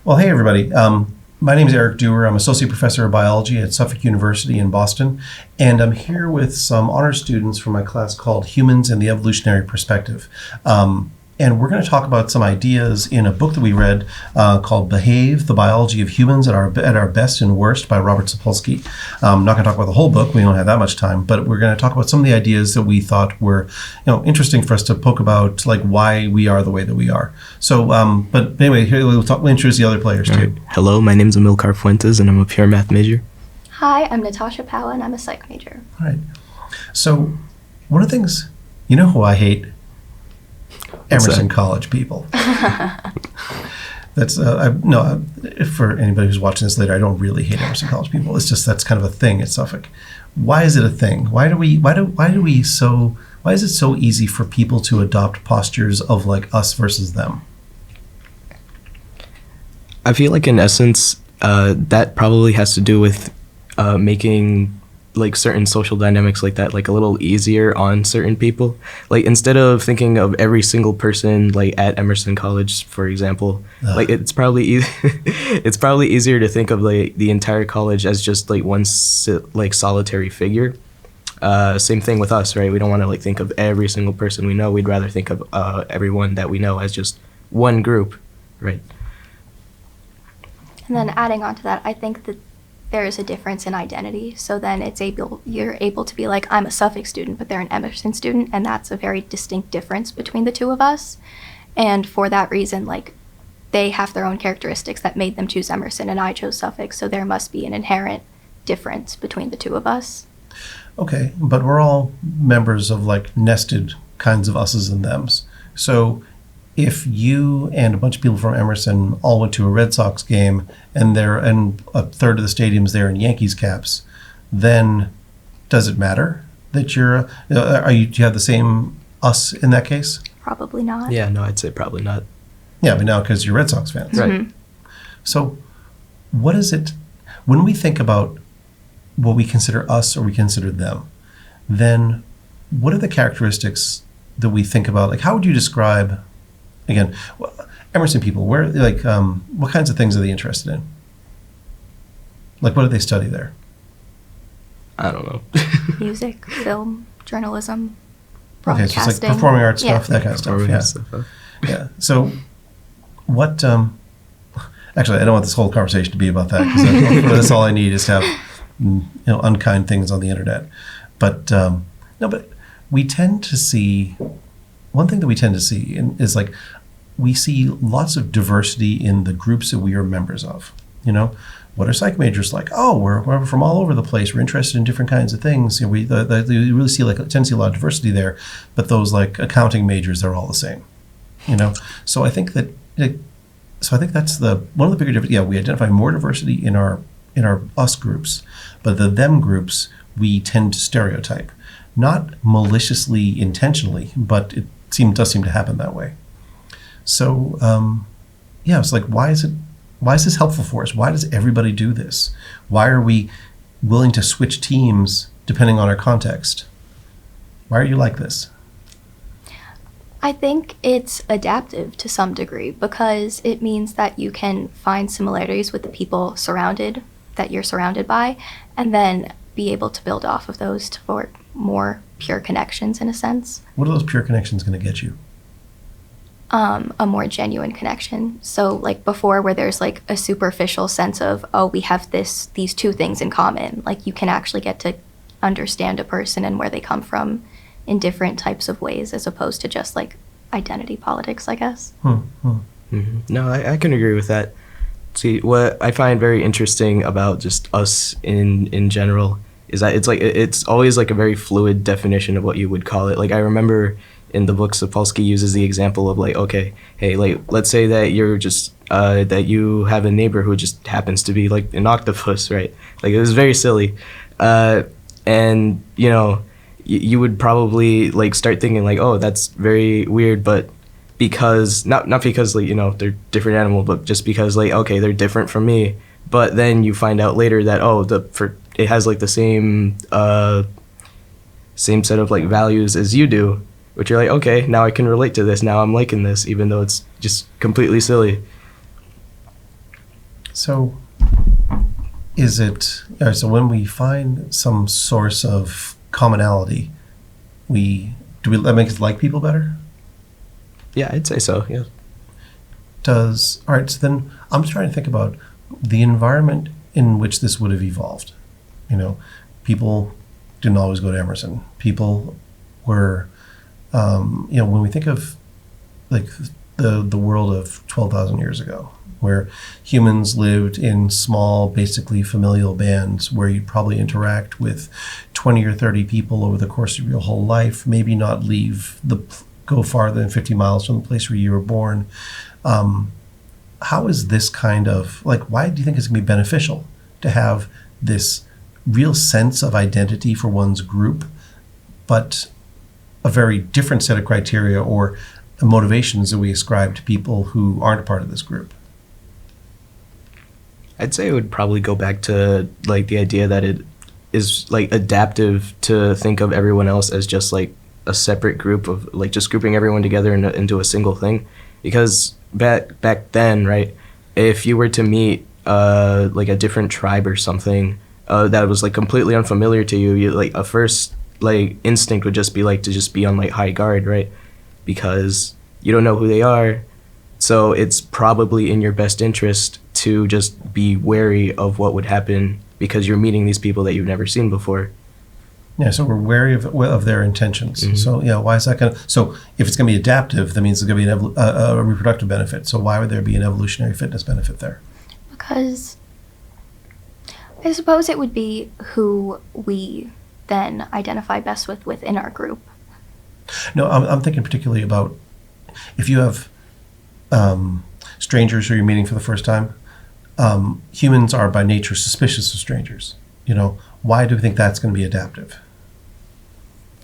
Well, hey, everybody. My name is Eric Dewar. I'm Associate Professor of Biology at Suffolk University in Boston, and I'm here with some honor students from my class called Humans and the Evolutionary Perspective. And we're going to talk about some ideas in a book that we read called Behave, the Biology of Humans at our Best and Worst by Robert Sapolsky. I'm not going to talk about the whole book. We don't have that much time, but we're going to talk about some of the ideas that we thought were interesting for us to poke about, like why we are the way that we are. So, but anyway, here we'll introduce the other players too. Right. Hello, my name is Amilcar and I'm a pure math major. Hi, I'm Natasha Powell and I'm a psych major. All right. So, one of the things, you know who I hate? Emerson College people. That's for anybody who's watching this later, I don't really hate Emerson College people. It's just that's kind of a thing at Suffolk. Why is it a thing? Why is it so easy for people to adopt postures of like us versus them? I feel like in essence, that probably has to do with making like certain social dynamics like that like a little easier on certain people. Like instead of thinking of every single person like at Emerson College, for example, like it's probably easier to think of like the entire college as just like one like solitary figure. Same thing with us, right? We don't want to like think of every single person we know. We'd rather think of everyone that we know as just one group, right? And then adding on to that, I think that there is a difference in identity. So then you're able to be like, I'm a Suffolk student, but they're an Emerson student, and that's a very distinct difference between the two of us. And for that reason, like, they have their own characteristics that made them choose Emerson, and I chose Suffolk, so there must be an inherent difference between the two of us. Okay, but we're all members of like nested kinds of us's and them's. So if you and a bunch of people from Emerson all went to a Red Sox game and a third of the stadium's there in Yankees caps, then does it matter that do you have the same us in that case? Probably not. Yeah, no, I'd say probably not. Yeah, but now because you're Red Sox fans. Right. Mm-hmm. So what is it, when we think about what we consider us or we consider them, then what are the characteristics that we think about? Like, how would you describe, again, Emerson people, what kinds of things are they interested in? Like, what do they study there? I don't know. Music, film, journalism, Okay, broadcasting. so it's like performing arts stuff, that kind of Performing stuff. stuff. Yeah. So what, actually, I don't want this whole conversation to be about that, because that's all I need is to have, unkind things on the internet. But, but we tend to see, one thing that we tend to see is like, we see lots of diversity in the groups that we are members of. What are psych majors like? Oh, we're from all over the place. We're interested in different kinds of things. We really see tend to see a lot of diversity there. But those like accounting majors, they're all the same. So I think that's one of the bigger differences. Yeah, we identify more diversity in our us groups, but the them groups we tend to stereotype, not maliciously, intentionally, but it does seem to happen that way. So, it's like, why is this helpful for us? Why does everybody do this? Why are we willing to switch teams depending on our context? Why are you like this? I think it's adaptive to some degree because it means that you can find similarities with the people that you're surrounded by, and then be able to build off of those for more pure connections in a sense. What are those pure connections going to get you? A more genuine connection. So like before, where there's like a superficial sense of, oh, we have these two things in common, like you can actually get to understand a person and where they come from in different types of ways, as opposed to just like identity politics, I guess. Mm-hmm. No, I can agree with that. See, what I find very interesting about just us in general is that it's always like a very fluid definition of what you would call it. Like I remember in the book, Sapolsky uses the example of like, okay, hey, like let's say that you're just that you have a neighbor who just happens to be like an octopus, right? Like it was very silly, and you would probably like start thinking like, oh, that's very weird, but because not because like they're different animal, but just because like, okay, they're different from me. But then you find out later that it has like the same set of like values as you do, which you're like, okay, now I can relate to this. Now I'm liking this, even though it's just completely silly. So is it, so when we find some source of commonality, that make us like people better? Yeah, I'd say so. Yeah. All right, so then I'm just trying to think about the environment in which this would have evolved. People didn't always go to Emerson. People were, when we think of like the world of 12,000 years ago, where humans lived in small, basically familial bands, where you'd probably interact with 20 or 30 people over the course of your whole life, maybe not go farther than 50 miles from the place where you were born. How is this kind of, why do you think it's going to be beneficial to have this real sense of identity for one's group, but a very different set of criteria or motivations that we ascribe to people who aren't a part of this group? I'd say it would probably go back to the idea that it is adaptive to think of everyone else as just a separate group of just grouping everyone together into a single thing. Because back then, right, if you were to meet a different tribe or something that was completely unfamiliar to you, a first instinct would just be to just be on high guard, right? Because you don't know who they are, so it's probably in your best interest to just be wary of what would happen because you're meeting these people that you've never seen before. Yeah, so we're wary of their intentions. Mm-hmm. So, why is that so if it's going to be adaptive, that means there's going to be a reproductive benefit. So why would there be an evolutionary fitness benefit there? Because I suppose it would be who we then identify best with within our group. No, I'm thinking particularly about if you have strangers who you're meeting for the first time. Humans are by nature suspicious of strangers. Why do we think that's going to be adaptive?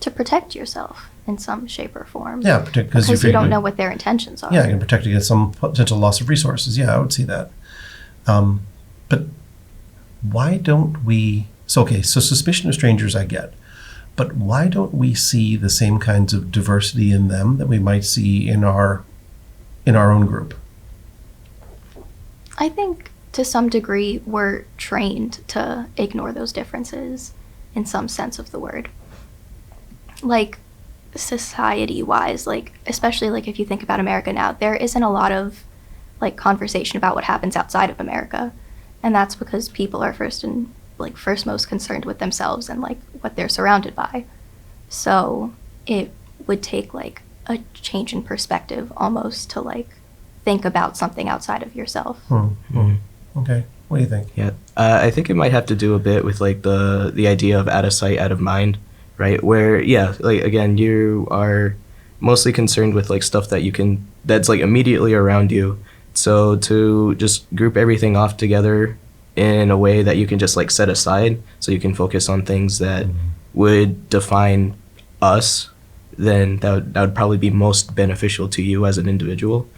To protect yourself in some shape or form. Yeah, because you don't know what their intentions are. Yeah, you can protect against some potential loss of resources. Yeah, I would see that. But why don't we... So suspicion of strangers I get. But why don't we see the same kinds of diversity in them that we might see in our own group? I think to some degree we're trained to ignore those differences in some sense of the word. Society-wise, especially if you think about America now, there isn't a lot of conversation about what happens outside of America, and that's because people are first most concerned with themselves and what they're surrounded by. So it would take a change in perspective almost to think about something outside of yourself. Mm-hmm. Okay, what do you think? Yeah, I think it might have to do a bit with the idea of out of sight, out of mind, right? Where again, you are mostly concerned with stuff that's immediately around you. So to just group everything off together in a way that you can just set aside, so you can focus on things that would define us, then that would probably be most beneficial to you as an individual.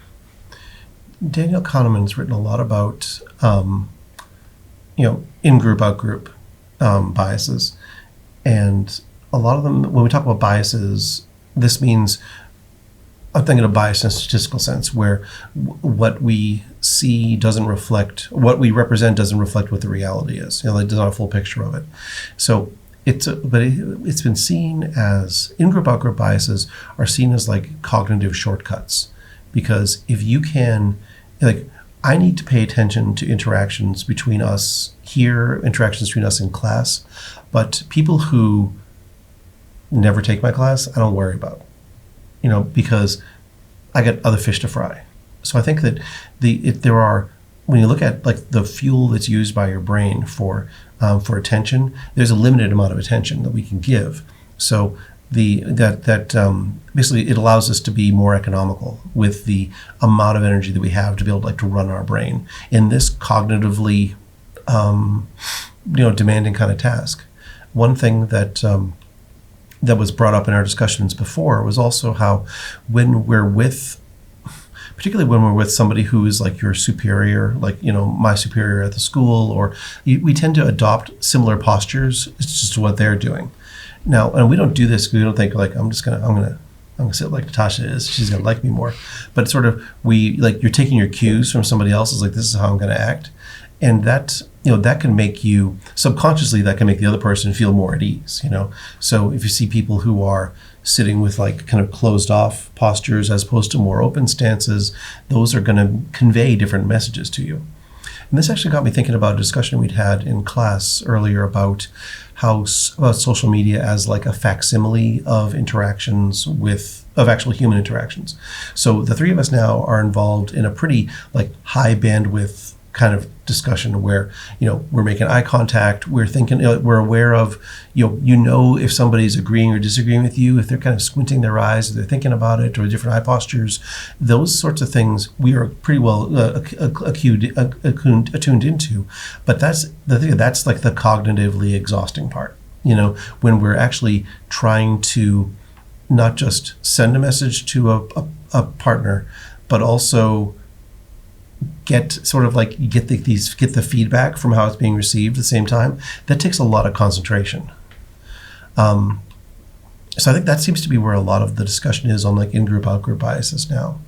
Daniel Kahneman's written a lot about in-group, out-group biases, and a lot of them, when we talk about biases, this means, I'm thinking of bias in a statistical sense, where what we see doesn't reflect, what we represent doesn't reflect what the reality is. It does not a full picture of it. So it's been seen as, in-group, out-group biases are seen as cognitive shortcuts. Because if you can, I need to pay attention to interactions between us here, interactions between us in class, but people who never take my class, I don't worry about. Because I got other fish to fry. So I think that when you look at the fuel that's used by your brain for attention, there's a limited amount of attention that we can give. So basically it allows us to be more economical with the amount of energy that we have to be able to run our brain in this cognitively demanding kind of task. One thing that was brought up in our discussions before was also how particularly when we're with somebody who is your superior, my superior at the school, or we tend to adopt similar postures. It's just what they're doing. Now, and we don't do this because we don't think I'm gonna sit like Natasha is. She's gonna like me more. But sort of you're taking your cues from somebody else. This is how I'm gonna act. And that, that can make you, subconsciously, that can make the other person feel more at ease, So if you see people who are sitting with like kind of closed off postures as opposed to more open stances, those are going to convey different messages to you. And this actually got me thinking about a discussion we'd had in class earlier about about social media as like a facsimile of of actual human interactions. So the three of us now are involved in a pretty like high bandwidth kind of discussion where, we're making eye contact, we're thinking, we're aware of, if somebody's agreeing or disagreeing with you, if they're kind of squinting their eyes, if they're thinking about it, or different eye postures, those sorts of things we are pretty well attuned into. But that's the thing, that's like the cognitively exhausting part, when we're actually trying to not just send a message to a partner, but also get the feedback from how it's being received at the same time. That takes a lot of concentration. So I think that seems to be where a lot of the discussion is on like in-group, out-group biases now.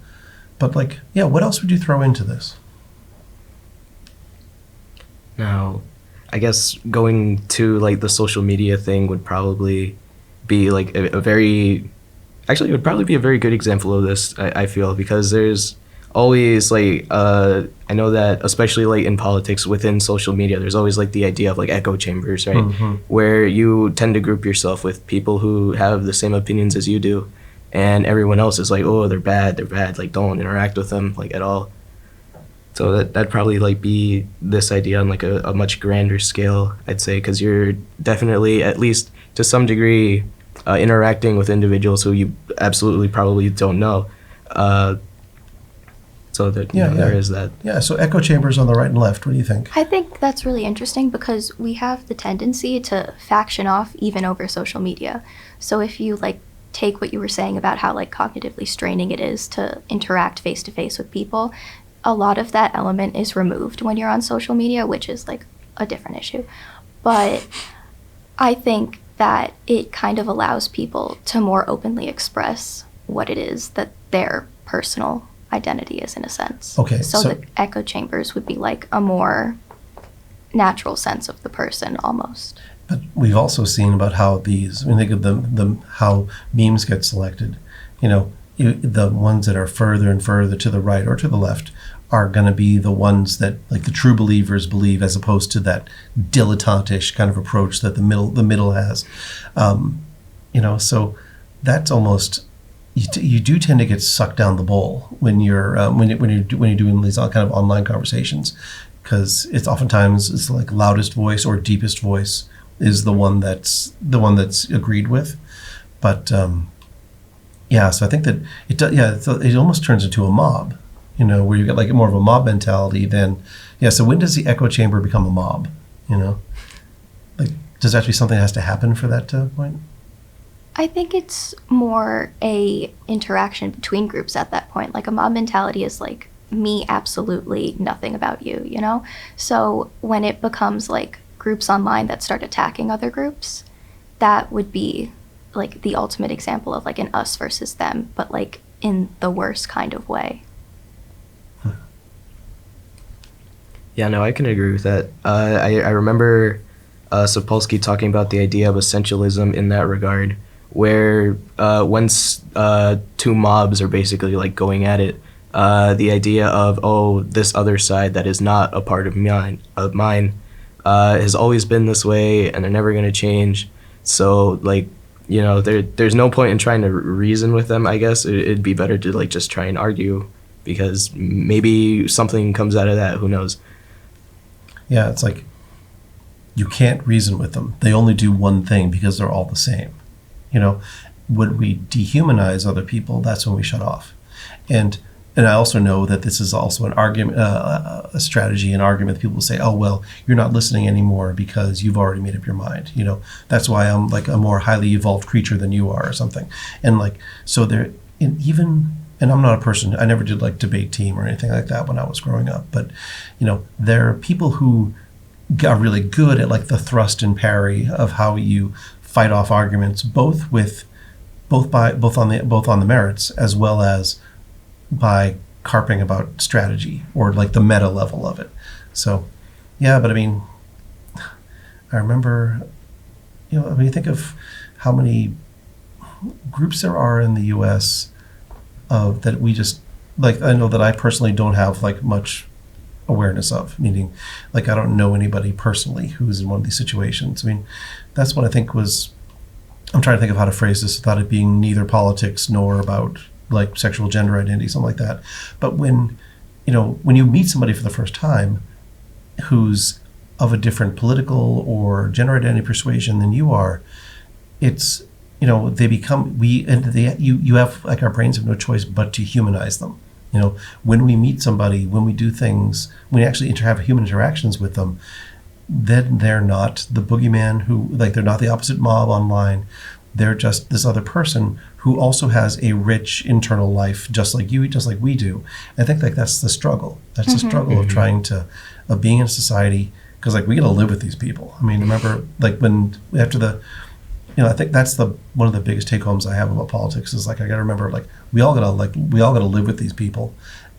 But what else would you throw into this? Now, I guess going to like the social media thing would probably be like it would probably be a very good example of this, I feel, because there's always like I know that especially like in politics within social media, there's always like the idea of like echo chambers, right? Mm-hmm. Where you tend to group yourself with people who have the same opinions as you do, and everyone else is like, oh, they're bad, like don't interact with them like at all. So that'd probably like be this idea on like a much grander scale, I'd say, because you're definitely, at least to some degree, interacting with individuals who you absolutely probably don't know. So that there is that. Yeah, so echo chambers on the right and left. What do you think? I think that's really interesting because we have the tendency to faction off even over social media. So if you like take what you were saying about how like cognitively straining it is to interact face to face with people, a lot of that element is removed when you're on social media, which is like a different issue. But I think that it kind of allows people to more openly express what it is that their personal identity is, in a sense. Okay. So the echo chambers would be like a more natural sense of the person almost. But we've also seen about how think of how memes get selected. The ones that are further and further to the right or to the left are going to be the ones that like the true believers believe, as opposed to that dilettante-ish kind of approach that the middle has. So that's almost. You do tend to get sucked down the bowl when you're doing these kind of online conversations, because it's oftentimes like loudest voice or deepest voice is the one that's agreed with. But so I think that it almost turns into a mob, where you get like more of a mob mentality than So when does the echo chamber become a mob? Like, does that have to be something that has to happen for that point? I think it's more a interaction between groups at that point. Like a mob mentality is like me absolutely nothing about you, So when it becomes like groups online that start attacking other groups, that would be like the ultimate example of like an us versus them, but like in the worst kind of way. Yeah, no, I can agree with that. I remember Sapolsky talking about the idea of essentialism in that regard, where once two mobs are basically like going at it, the idea of, this other side that is not a part of mine has always been this way and they're never going to change. So like, there's no point in trying to reason with them, I guess. It'd be better to like just try and argue, because maybe something comes out of that, who knows. Yeah, it's like you can't reason with them. They only do one thing because they're all the same. When we dehumanize other people, that's when we shut off. And I also know that this is also an argument, a strategy, an argument that people say, oh, well, you're not listening anymore because you've already made up your mind. That's why I'm like a more highly evolved creature than you are or something. And like, so there, and I'm not a person, I never did like debate team or anything like that when I was growing up. But, there are people who are really good at like the thrust and parry of how you fight off arguments, both on the merits as well as by carping about strategy or like the meta level of it. So Yeah, but I mean, I remember, you think of how many groups there are in the U.S. That we just, like, I know that I personally don't have like much awareness of, meaning like I don't know anybody personally who's in one of these situations. I mean, that's what I think was, I'm trying to think of how to phrase this without it being neither politics nor about like sexual gender identity, something like that. But when you meet somebody for the first time who's of a different political or gender identity persuasion than you are, it's, they become, you have, like, our brains have no choice but to humanize them. When we meet somebody, when we do things, when we actually have human interactions with them, then they're not the boogeyman who, like, they're not the opposite mob online. They're just this other person who also has a rich internal life, just like you, just like we do. I think, like, that's the struggle. That's the struggle of trying of being in society, because, like, we got to live with these people. I mean, remember, like, when after the, I think that's one of the biggest take homes I have about politics is, like, I got to remember, like, we all got to live with these people,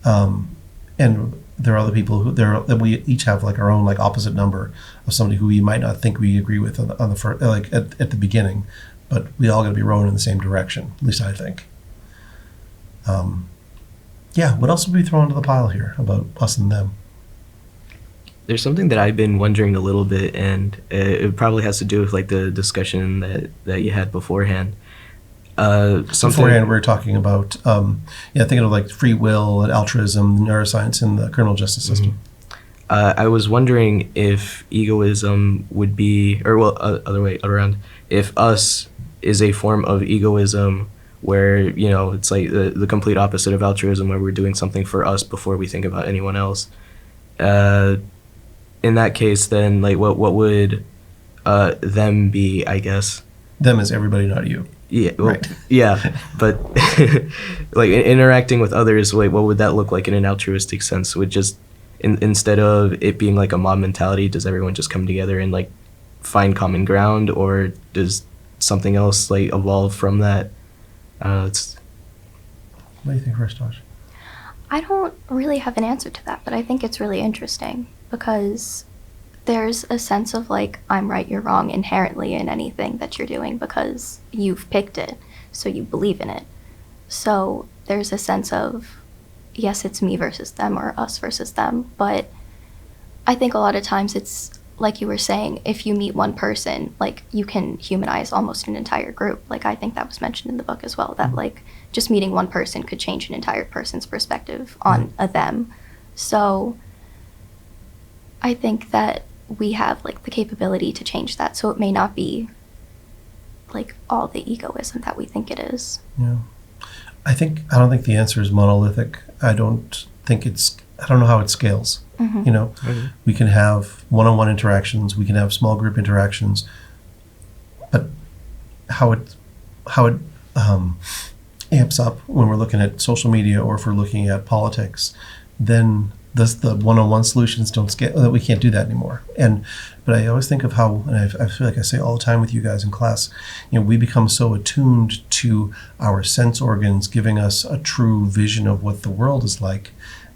and there are other people that we each have, like, our own, like, opposite number of somebody who we might not think we agree with on the first, like, at the beginning, but we all got to be rowing in the same direction. At least I think. Yeah. What else would we throw into the pile here about us and them? There's something that I've been wondering a little bit, and it probably has to do with, like, the discussion that you had beforehand. Beforehand, we were talking about, thinking of, like, free will and altruism, neuroscience, and the criminal justice system. I was wondering if egoism would be, or, well, other way around, if us is a form of egoism where, it's like the complete opposite of altruism, where we're doing something for us before we think about anyone else. In that case, then, like, what would them be, I guess? Them is everybody, not you. Yeah, well, right. Yeah, but like, interacting with others, like, what would that look like in an altruistic sense? Would just, instead of it being like a mob mentality, does everyone just come together and, like, find common ground, or does something else, like, evolve from that? What do you think first, Tosh? I don't really have an answer to that, but I think it's really interesting because there's a sense of, like, I'm right, you're wrong inherently in anything that you're doing because you've picked it, so you believe in it. So there's a sense of, yes, it's me versus them or us versus them, but I think a lot of times it's, like you were saying, if you meet one person, like, you can humanize almost an entire group. Like, I think that was mentioned in the book as well, that, like, just meeting one person could change an entire person's perspective on a them. So I think that we have, like, the capability to change that. So it may not be, like, all the egoism that we think it is. Yeah. I don't think the answer is monolithic. I don't know how it scales. We can have one-on-one interactions, we can have small group interactions, but how it amps up when we're looking at social media or if we're looking at politics, then the one-on-one solutions don't scale. We can't do that anymore. But I always think of how, and I feel like I say all the time with you guys in class, we become so attuned to our sense organs giving us a true vision of what the world is like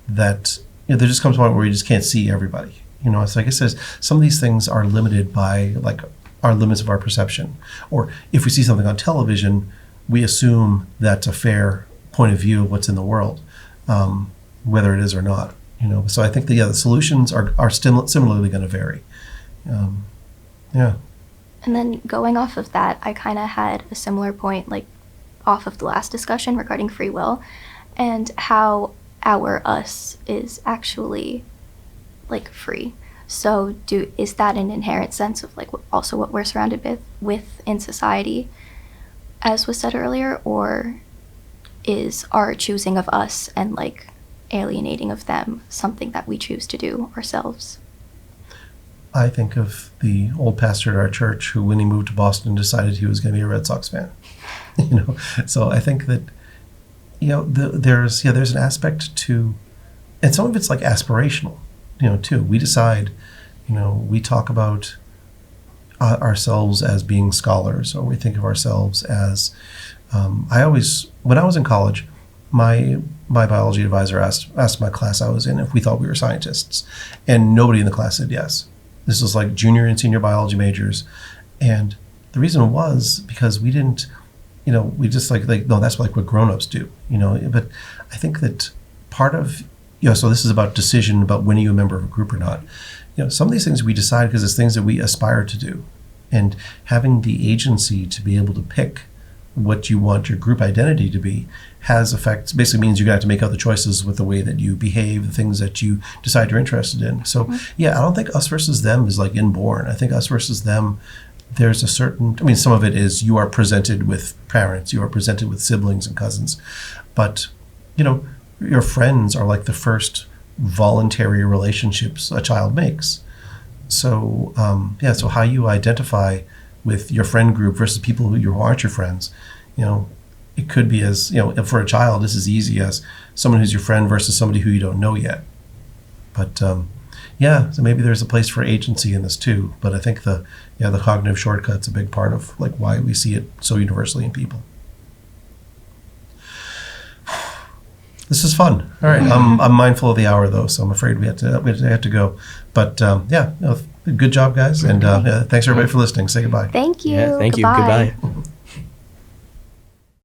that there just comes a point where you just can't see everybody. It's like I says, some of these things are limited by, like, our limits of our perception. Or if we see something on television, we assume that's a fair point of view of what's in the world, whether it is or not. So I think the solutions are similarly going to vary. Yeah. And then going off of that, I kind of had a similar point, like, off of the last discussion regarding free will and how our us is actually, like, free. So is that an inherent sense of, like, also what we're surrounded with in society, as was said earlier, or is our choosing of us and, like, alienating of them something that we choose to do ourselves? I think of the old pastor at our church who, when he moved to Boston, decided he was going to be a Red Sox fan. So I think that there's an aspect to, and some of it's, like, aspirational, too. We decide, we talk about ourselves as being scholars, or we think of ourselves as, when I was in college, my my biology advisor asked my class I was in if we thought we were scientists, and nobody in the class said yes. This was like junior and senior biology majors, and the reason was because we didn't, we just like no, that's like what grown-ups do, But I think that part of, so this is about decision about when are you a member of a group or not. Some of these things we decide because it's things that we aspire to do, and having the agency to be able to pick what you want your group identity to be has effects. Basically means you're going to have to make other choices with the way that you behave, the things that you decide you're interested in. So yeah, I don't think us versus them is like inborn. I think us versus them, there's a certain, some of it is you are presented with parents, you are presented with siblings and cousins, but your friends are like the first voluntary relationships a child makes. So so how you identify with your friend group versus people who aren't your friends, it could be as, for a child, this is easy as someone who's your friend versus somebody who you don't know yet. But so maybe there's a place for agency in this too. But I think the cognitive shortcut's a big part of like why we see it so universally in people. This is fun. All right, I'm mindful of the hour though, so I'm afraid we have to go. But good job, guys, and thanks everybody for listening. Say goodbye. Thank you. Yeah, thank you. Goodbye.